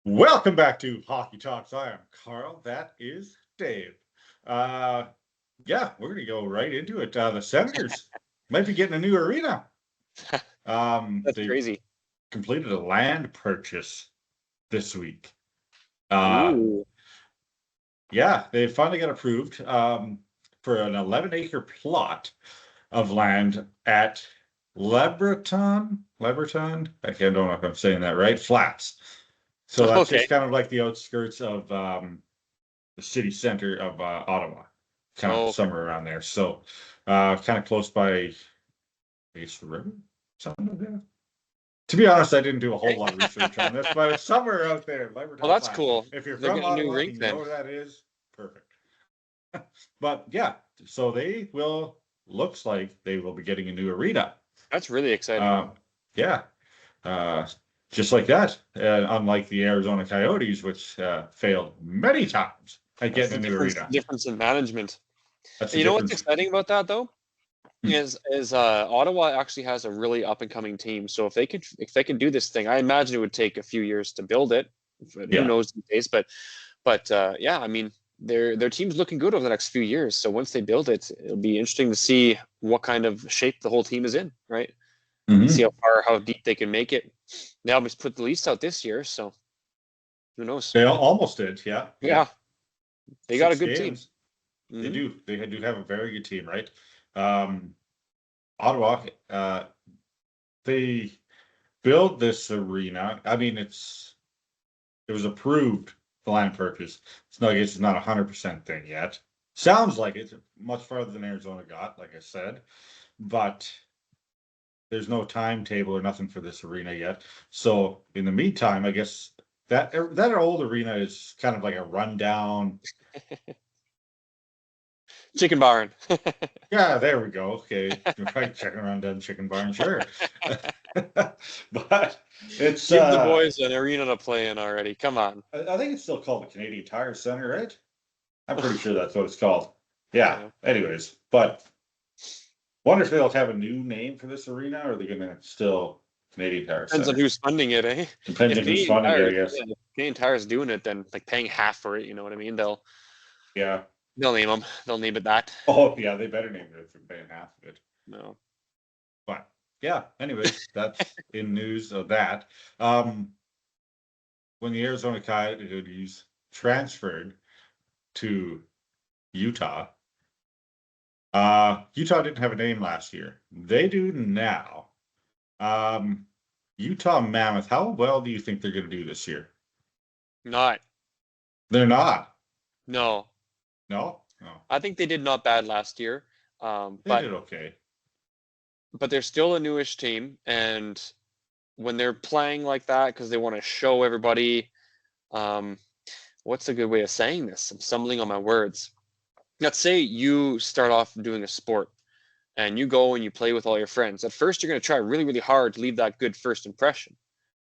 Welcome back to Hockey Talks. I am Carl. That is Dave. We're going to go right into it. The Senators might be getting a new arena. That's They crazy. completed a land purchase this week. Ooh. They finally got approved for an 11-acre plot of land at Lebreton. I don't know if I'm saying that right. Flats. So that's Okay. just kind of like the outskirts of the city center of Ottawa, kind of Okay. somewhere around there. So kind of close by, I guess, the river, something like that. To be honest, I didn't do a whole lot of research on this, but it's somewhere out there, Well, Leverton that's Flats. cool. If you're They're from getting a new Ottawa and rink you know then. where that is, perfect. But yeah, so looks like they will be getting a new arena. That's really exciting. Yeah. Uh, just like that, unlike the Arizona Coyotes, which failed many times at That's getting the a new arena. difference in management. That's the You know what's difference. exciting about that though? Hmm. Is Ottawa actually has a really up and coming team. So if they could do this thing, I imagine it would take a few years to build it. Who Yeah. knows these days? But I mean their team's looking good over the next few years. So once they build it, it'll be interesting to see what kind of shape the whole team is in, right? See how deep they can make it. They almost put the lease out this year, so who knows? They almost did, yeah. Yeah, they got a 6 good team. games. They do. They do have a very good team, right? Ottawa, they build this arena. I mean, it was approved, the land purchase. It's not, I guess it's not 100% thing yet. Sounds like it's much farther than Arizona got, like I said, but there's no timetable or nothing for this arena yet. So in the meantime, I guess that old arena is kind of like a rundown. Chicken barn. Yeah, there we go. Okay, right, checking around down chicken barn, sure. But it's Give the boys an arena to play in already. Come on. I think it's still called the Canadian Tire Center, right? I'm pretty sure that's what it's called. Yeah. Yeah. Anyways, but wonder if they'll have a new name for this arena, or are they gonna still Canadian Tire Depends on Center? who's funding it, eh? Depends If on who's Canadian funding it, I Tire, guess. if Canadian Tire is doing it, then like paying half for it. You know what I mean? They'll Yeah. name them. They'll name it that. Oh yeah, they better name it if they're paying half of it. No. But yeah, anyways, that's in news of that. When the Arizona Coyotes transferred to Utah, Utah didn't have a name last year. They do now. Utah Mammoth, how well do you think they're going to do this year? Not. They're not. No. No? No. I think they did not bad last year. They did okay. But they're still a newish team, and when they're playing like that because they want to show everybody, what's a good way of saying this? I'm stumbling on my words. Let's say you start off doing a sport and you go and you play with all your friends. At first, you're going to try really, really hard to leave that good first impression.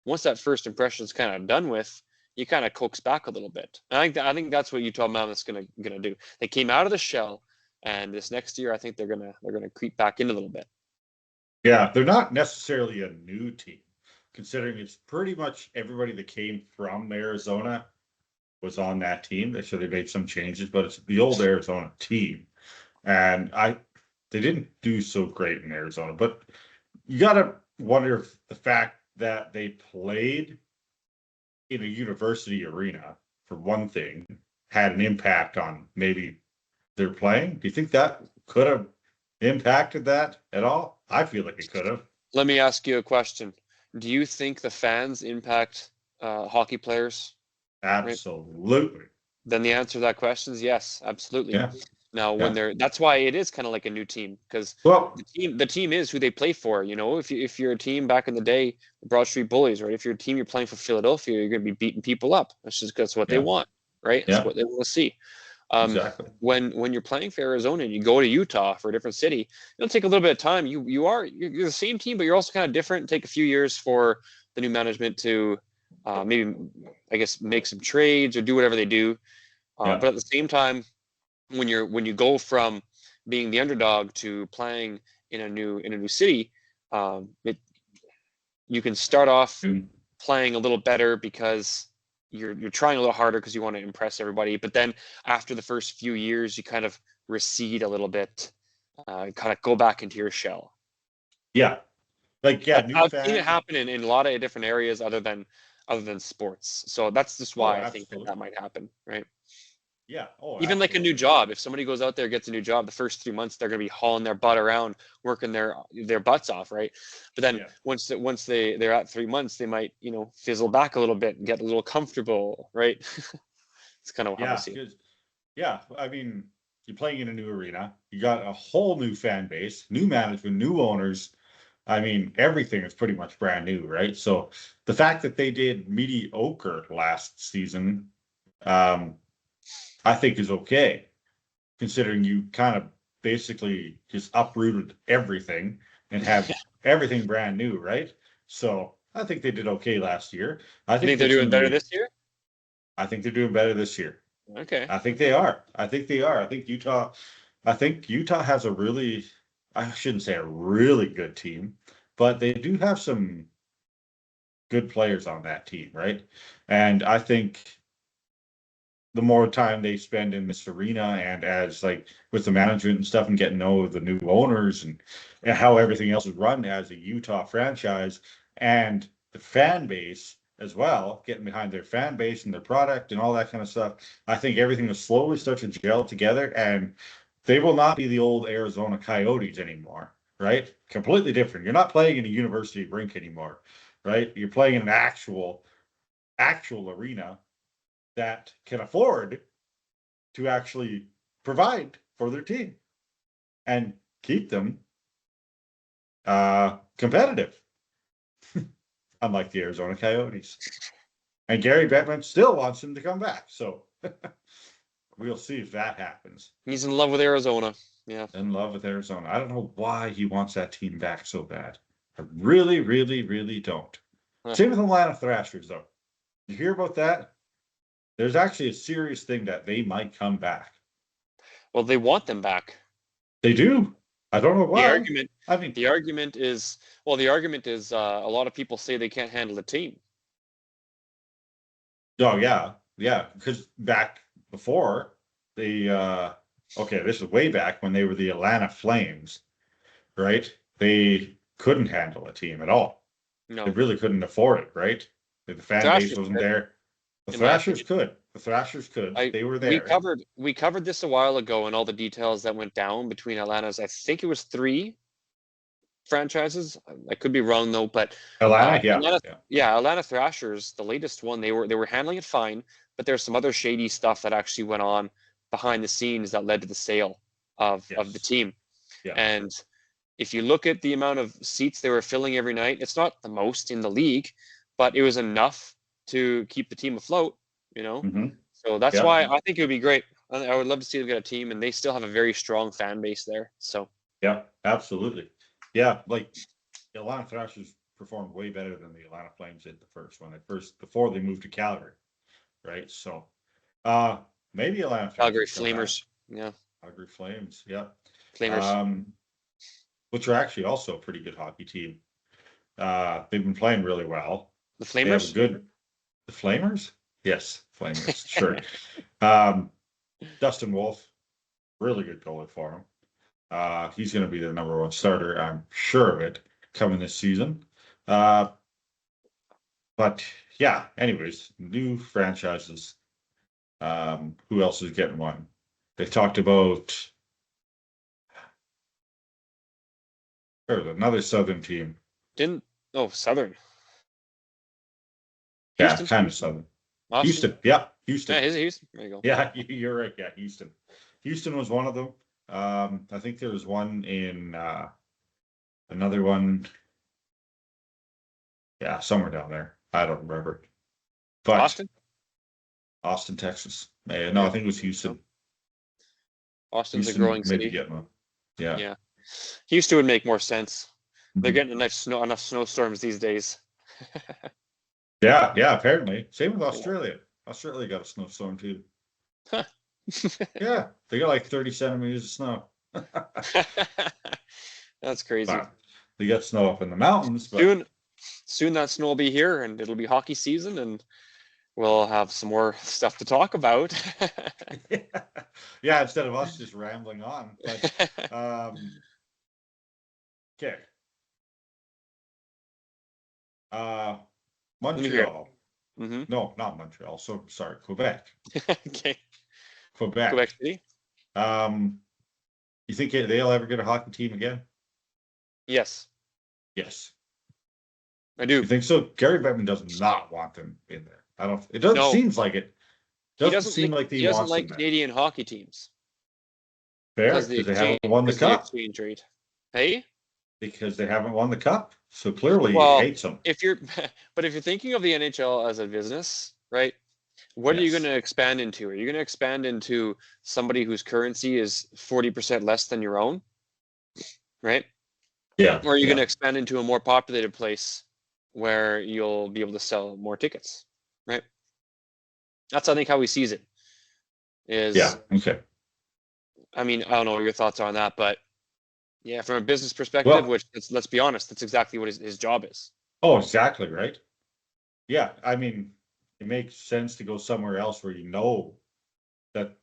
Once that first impression is kind of done with, you kind of coax back a little bit. And I think that's what Utah Mammoth's gonna do. They came out of the shell, and this next year, I think they're gonna creep back in a little bit. Yeah, they're not necessarily a new team, considering it's pretty much everybody that came from Arizona was on that team. They should have made some changes, but it's the old Arizona team. And they didn't do so great in Arizona, but you gotta wonder if the fact that they played in a university arena, for one thing, had an impact on maybe their playing. Do you think that could have impacted that at all? I feel like it could have. Let me ask you a question. Do you think the fans impact hockey players? Right? Absolutely. Then the answer to that question is yes, absolutely. Yeah. Now, Yeah. that's why it is kind of like a new team, because Well, the team is who they play for. You know, if you're a team back in the day, the Broad Street Bullies, right? If you're a team, you're playing for Philadelphia, you're going to be beating people up. That's what they yeah, want, right? That's yeah, what they want to see. exactly. When you're playing for Arizona and you go to Utah for a different city, it'll take a little bit of time. You're the same team, but you're also kind of different. Take a few years for the new management to maybe, I guess, make some trades or do whatever they do. Yeah. But at the same time, when you go from being the underdog to playing in a new city, you can start off playing a little better because you're trying a little harder because you want to impress everybody. But then after the first few years, you kind of recede a little bit, kind of go back into your shell. Yeah. Like, yeah, new I've seen it fan. happen in a lot of different areas other than sports. So that's just Oh, why I think that absolutely. might happen, right? Yeah. Oh, Even like a new absolutely. job, if somebody goes out there, gets a new job, the first 3 months they're going to be hauling their butt around, working their butts off, right? But then Yeah. once they're at 3 months, they might fizzle back a little bit and get a little comfortable, right? It's kind of how I Yeah. see it. Because, yeah, I mean, you're playing in a new arena. You got a whole new fan base, new management, new owners. I mean, everything is pretty much brand new, right? So the fact that they did mediocre last season, um, I think is okay, considering you kind of basically just uprooted everything and have everything brand new, right? So I think they did okay last year. I You think think they're there's doing going to better be, this year? I think they're doing better this year. Okay. I think they are. I think they are. I think Utah has a really, I shouldn't say a really good team, but they do have some good players on that team, right? And I think the more time they spend in this arena and as like with the management and stuff and getting to know the new owners and how everything else is run as a Utah franchise and the fan base as well, getting behind their fan base and their product and all that kind of stuff, I think everything will slowly start to gel together and they will not be the old Arizona Coyotes anymore, right? Completely different. You're not playing in a university rink anymore, right? You're playing in an actual arena that can afford to actually provide for their team and keep them competitive, unlike the Arizona Coyotes. And Gary Bettman still wants him to come back. So we'll see if that happens. He's in love with Arizona. Yeah. In love with Arizona. I don't know why he wants that team back so bad. I really, really, really don't. Huh. Same with Atlanta Thrashers, though. You hear about that? There's actually a serious thing that they might come back. Well, they want them back. They do. I don't know The why. argument, I mean, the argument is, well, the argument is a lot of people say they can't handle the team. oh yeah, yeah. Because back before the okay, this is way back when they were the Atlanta Flames, right? They couldn't handle a team at all. They No, really couldn't afford it, right? The fan base Thrashers wasn't could, there. The in my Thrashers opinion. could. The Thrashers could. I They were we there. covered this a while ago and all the details that went down between Atlanta's. I think it was three franchises. I could be wrong though, but Atlanta, yeah, Atlanta, yeah, yeah, Atlanta Thrashers, the latest one, they were handling it fine, but there's some other shady stuff that actually went on behind the scenes that led to the sale of the yes, team. yeah, And if you look at the amount of seats they were filling every night, it's not the most in the league, but it was enough to keep the team afloat, you know? hmm So that's yeah, why I think it would be great. I would love to see them get a team, and they still have a very strong fan base there. So yeah, absolutely, yeah. Like the Atlanta Thrashers performed way better than the Atlanta Flames did the first when they first before they moved to Calgary, right? So Uh, maybe Atlanta Calgary Thrashers come back. Flamers, yeah, Calgary Flames, yeah. Flamers, Um, which are actually also a pretty good hockey team. They've been playing really well. the They have a Flamers. good the Flamers? Yes, Flamers, sure. Um, Dustin Wolf, really good goalie for him. He's gonna be the number one starter, I'm sure of it, coming this season. Uh, but yeah, anyways, new franchises. Who else is getting one? They talked about there's another Southern team. Didn't Southern Yeah, Houston, kind of Southern. Austin. Houston. Yeah, Yeah, Houston. is it Houston? There you go. Yeah, you're right. Yeah, Houston. Houston was one of them. I think there was one in another one. Yeah, somewhere down there. I don't remember. But Austin. Austin, Texas. No, I Yeah, think it was Houston. Austin's a Houston growing maybe city. getting one. Yeah. Yeah, Houston would make more sense. They're Mhm. getting enough snowstorms these days. Yeah, yeah, apparently. Same with Yeah. Australia. Australia got a snowstorm too. Yeah, they got like 30 centimeters of snow. That's crazy. But they got snow up in the mountains, but Soon that snow will be here, and it'll be hockey season, and we'll have some more stuff to talk about. Yeah, instead of us just rambling on. But okay. Let me hear it. Montreal. Mm-hmm. No, not Montreal. So sorry, Quebec. Okay. Quebec. Quebec City? You think they'll ever get a hockey team again? Yes, Yes. I do. You think so? Gary Bettman does not want them in there. I don't. It doesn't No, seems like it. Doesn't seem like he he doesn't wants like them there. Canadian hockey teams Fair, because they haven't won the because the cup. exchange rate. Hey? Because they haven't won the cup. So clearly he Well, hates them. if you're but if you're thinking of the NHL as a business, right? What are you going Yes. to expand into? Are you going to expand into somebody whose currency is 40% less than your own, right? Yeah. Or are you going to Yeah. expand into a more populated place where you'll be able to sell more tickets, right? That's, I think, how he sees it. Yeah. Is, Okay. I mean, I don't know what your thoughts are on that, but yeah, from a business perspective, Well, which let's be honest, that's exactly what his job is. oh, exactly right. Yeah. I mean, it makes sense to go somewhere else where you know that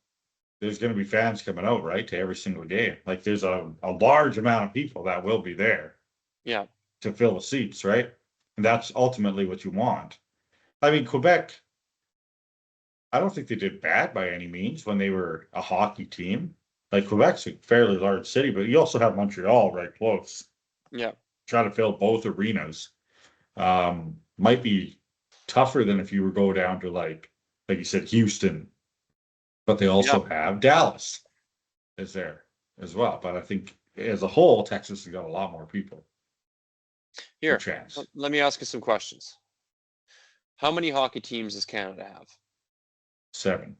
there's going to be fans coming out, right, to every single game. Like there's a large amount of people that will be there Yeah. to fill the seats, right? And that's ultimately what you want. I mean, Quebec, I don't think they did bad by any means when they were a hockey team. Like Quebec's a fairly large city, but you also have Montreal right close. Yeah. Try to fill both arenas. Might be tougher than if you were go down to like you said, Houston, but they Yeah. also have Dallas is there as well. But I think as a whole, Texas has got a lot more people per Here, chance. let me ask you some questions. How many hockey teams does Canada have? 7.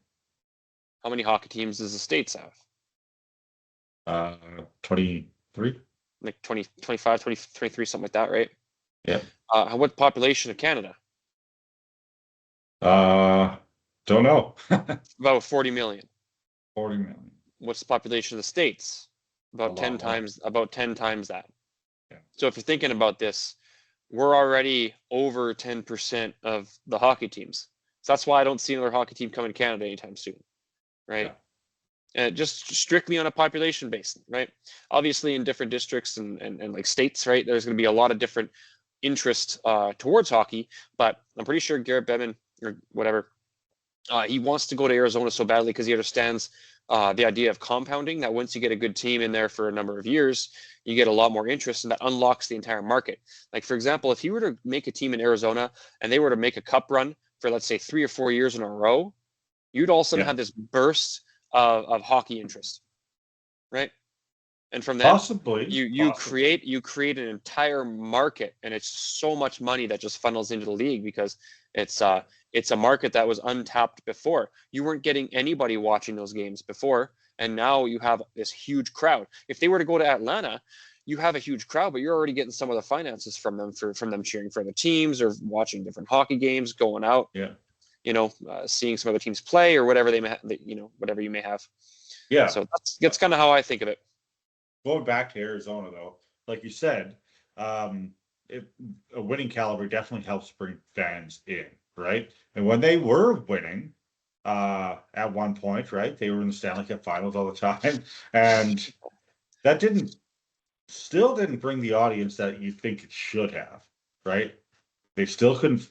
How many hockey teams does the States have? 23. Like 20, 25, 20, 23, something like that, right? Yeah. What population of Canada? Uh, don't know. About 40 million. 40 million. What's the population of the States? A About 10 lot more. times, about 10 times that. Yeah. So if you're thinking about this, we're already over 10% of the hockey teams. So that's why I don't see another hockey team coming to Canada anytime soon, right? Yeah. And just strictly on a population base, right? Obviously, in different districts and like states, right, there's going to be a lot of different interest towards hockey, but I'm pretty sure Garrett Bettman or whatever, he wants to go to Arizona so badly because he understands the idea of compounding, that once you get a good team in there for a number of years, you get a lot more interest, and that unlocks the entire market. Like, for example, if you were to make a team in Arizona and they were to make a cup run for, let's say, 3 or 4 years in a row, you'd all of a sudden Yeah. have this burst of hockey interest, right? And from then, Possibly. you Possibly. create an entire market, and it's so much money that just funnels into the league because it's a market that was untapped before. You weren't getting anybody watching those games before, and now you have this huge crowd. If they were to go to Atlanta, you have a huge crowd, but you're already getting some of the finances from them from them cheering for the teams or watching different hockey games, going out, Yeah. seeing some other teams play or whatever they may, whatever you may have. Yeah. So that's kind of how I think of it. Going back to Arizona, though, like you said, um, a winning caliber definitely helps bring fans in, right? And when they were winning, at one point, right, they were in the Stanley Cup Finals all the time, and that still didn't bring the audience that you think it should have, right? They still couldn't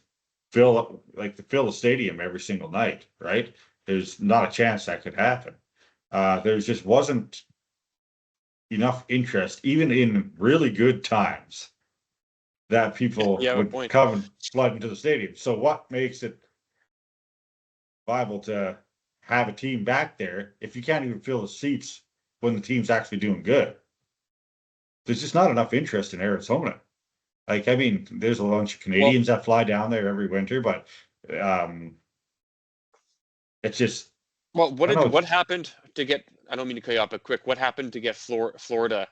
fill the stadium every single night, right? There's not a chance that could happen. There just wasn't enough interest, even in really good times, that people You have a would point. come and flood into the stadium. So what makes it viable to have a team back there if you can't even fill the seats when the team's actually doing good? There's just not enough interest in Arizona. Like, I mean, there's a bunch of Well, Canadians that fly down there every winter, but um, it's just, I don't know, what happened to get? I don't mean to cut you off, but quick, what happened to get Florida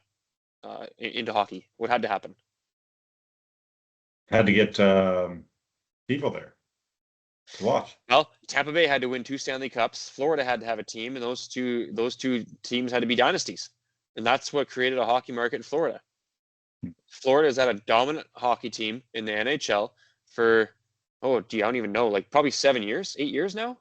into hockey? What had to happen? had to get people there to watch. Well, Tampa Bay had to win 2 Stanley Cups. Florida had to have a team, and those two teams had to be dynasties, and that's what created a hockey market in Florida. Florida has had a dominant hockey team in the NHL for Oh, gee, I don't even know. Like probably 7 years, 8 years now.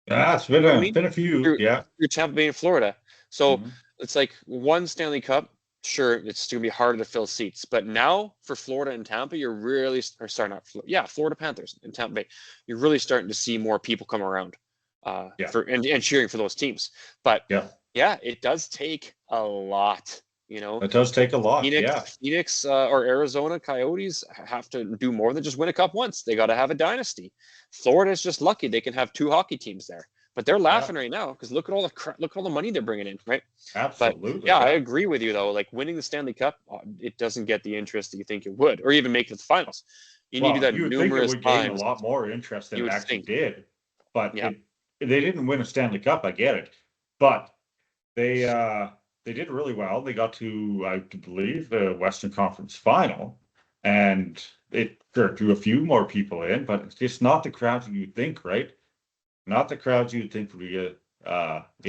Yeah, it's You know what I mean? been a few. Through Yeah. through Tampa Bay and Florida. So Mhm. it's like one Stanley Cup. Sure, it's going to be harder to fill seats, but now for Florida and Tampa, you're really, or sorry, not Florida, yeah, Florida Panthers and Tampa Bay, you're really starting to see more people come around, Yeah. for and cheering for those teams. But Yeah. yeah, it does take a lot. It does take a lot. Yeah. Phoenix or Arizona Coyotes have to do more than just win a cup once. They got to have a dynasty. Florida is just lucky they can have 2 hockey teams there, but they're Yeah. laughing right now because look at all the money they're bringing in, right? But Absolutely. yeah, I Yeah. agree with you though. Like winning the Stanley Cup, it doesn't get the interest that you think it would, or even make it to the finals. You need to do Well, that you would think it numerous would gain a times. lot more interest than You it would actually think, did, but yeah, they didn't win a Stanley Cup. I get it, but they uh they did really well. They got to, I believe, the Western Conference Final, and it sure drew a few more people in, but it's just not the crowds you'd think, right? Not the crowds you'd think would be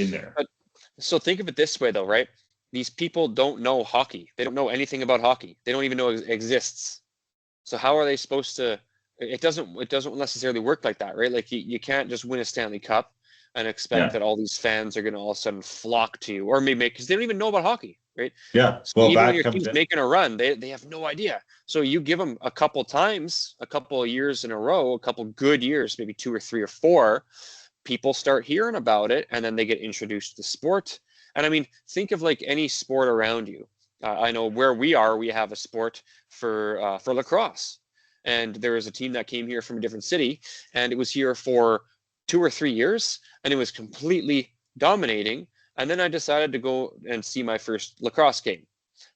in there. but so think of it this way, though, right? These people don't know hockey. They don't know anything about hockey. They don't even know it exists. So how are they supposed to? It doesn't necessarily work like that, right? Like you can't just win a Stanley Cup and expect Yeah, that all these fans are going to all of a sudden flock to you, or maybe because they don't even know about hockey, right? yeah. So Well, even when that your comes team's in. making a run, they have no idea. So you give them a couple times, a couple of years in a row, a couple good years, maybe 2 or 3 or 4, people start hearing about it and then they get introduced to the sport. And I mean, think of like any sport around you. I know where we are, we have a sport for lacrosse, and there was a team that came here from a different city, and it was here for 2 or 3 years, and it was completely dominating. And then I decided to go and see my first lacrosse game.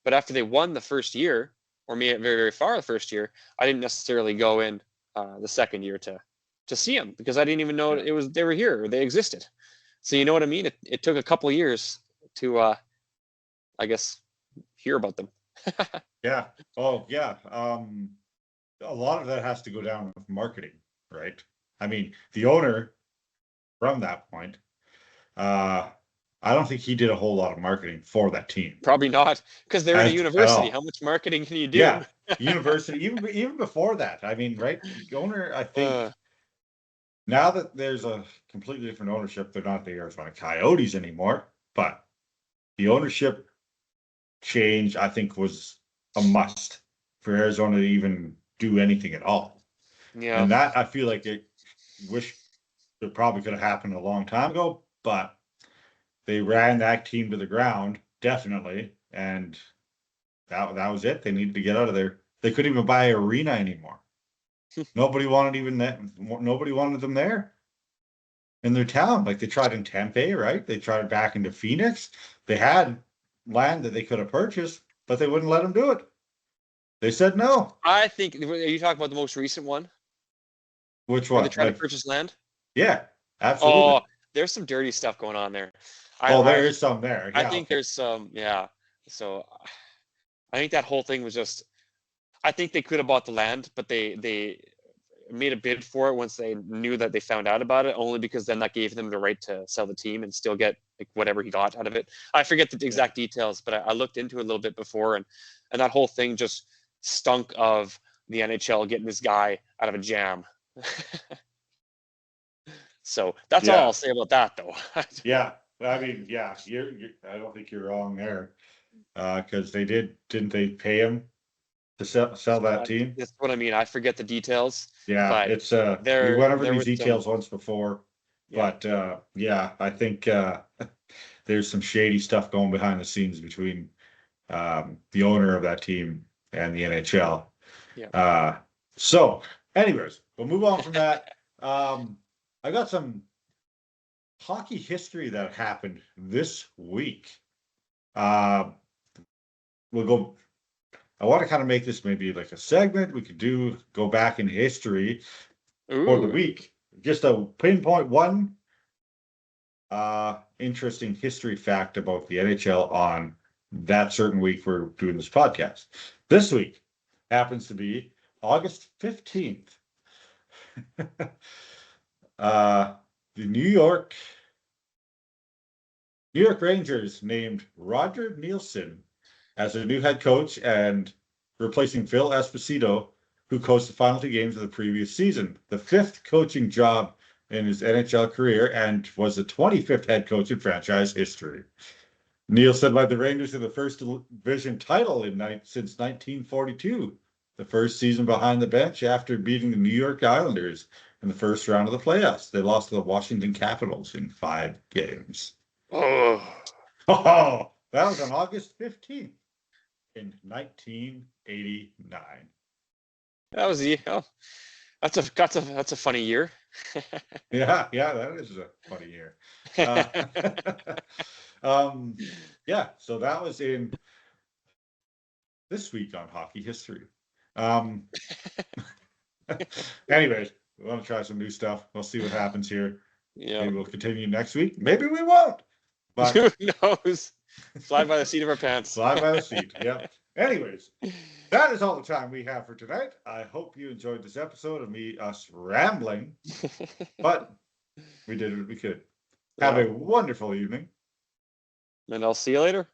But after they won the first year, or made it very, very far the first year, I didn't necessarily go in the second year to see them because I didn't even know Yeah, it was they were here or they existed. So you know what I mean? It took a couple of years to I guess hear about them. yeah. Oh, yeah. A lot of that has to go down with marketing, right? I mean, the owner from that point, uh, I don't think he did a whole lot of marketing for that team Probably not because they're in a at university. How all. much marketing can you do? Yeah, university, even before that. I mean, right? The owner, I think, uh, now that there's a completely different ownership, they're not the Arizona Coyotes anymore, but the ownership change, I think, was a must for Arizona to even do anything at all. yeah, And that I feel like it wish it probably could have happened a long time ago, but they ran that team to the ground, definitely. And that was it. They needed to get out of there. They couldn't even buy an arena anymore. Nobody wanted even that. Nobody wanted them there in their town. Like they tried in Tempe, right? They tried back into Phoenix. They had land that they could have purchased, but they wouldn't let them do it. They said no. I think. Are you talking about the most recent one Which where they one? tried to Like, purchase land? yeah, Oh, absolutely. there's some dirty stuff going on there. I Oh, I there is some there. I Yeah, think okay. there's some, yeah. So I think that whole thing was just. I think they could have bought the land, but they made a bid for it once they knew that they found out about it, only because then that gave them the right to sell the team and still get like whatever he got out of it. I forget the Yeah. exact details, but I looked into it a little bit before, and that whole thing just stunk of the NHL getting this guy out of a jam. So that's all Yeah. I'll say about that, though. Yeah. I mean, yeah, I don't think you're wrong there. Because didn't they pay him to sell that team? That's what I mean. I forget the details, Yeah, but it's we there went over there these was some, details once before, yeah. but yeah, I think there's some shady stuff going behind the scenes between the owner of that team and the NHL. Yeah. Uh, so, anyways, we'll move on from that. I got some hockey history that happened this week. Uh, we'll go. I want to kind of make this maybe like a segment. We could go back in history for the Ooh. week. Just a pinpoint one interesting history fact about the NHL on that certain week we're doing this podcast. This week happens to be August 15th. uh, the New York Rangers named Roger Nielsen as their new head coach and replacing Phil Esposito who coached the final 2 games of the previous season, the 5th coaching job in his NHL career, and was the 25th head coach in franchise history. Nielsen led the Rangers to the first division title since 1942, the first season behind the bench after beating the New York Islanders in the first round of the playoffs. They lost to the Washington Capitals in 5 games. Oh, Oh, that was on August 15th in 1989. that was that's a funny year. Yeah, that is a funny year. Yeah, so that was in this week on hockey history. Anyways, we want to try some new stuff. We'll see what happens here. Yeah. Maybe we'll continue next week. Maybe we won't. But who knows? Fly by the seat of our pants. Fly by the seat. Yeah. Anyways, that is all the time we have for tonight. I hope you enjoyed this episode of us rambling, but we did what we could. Have a wonderful evening. And I'll see you later.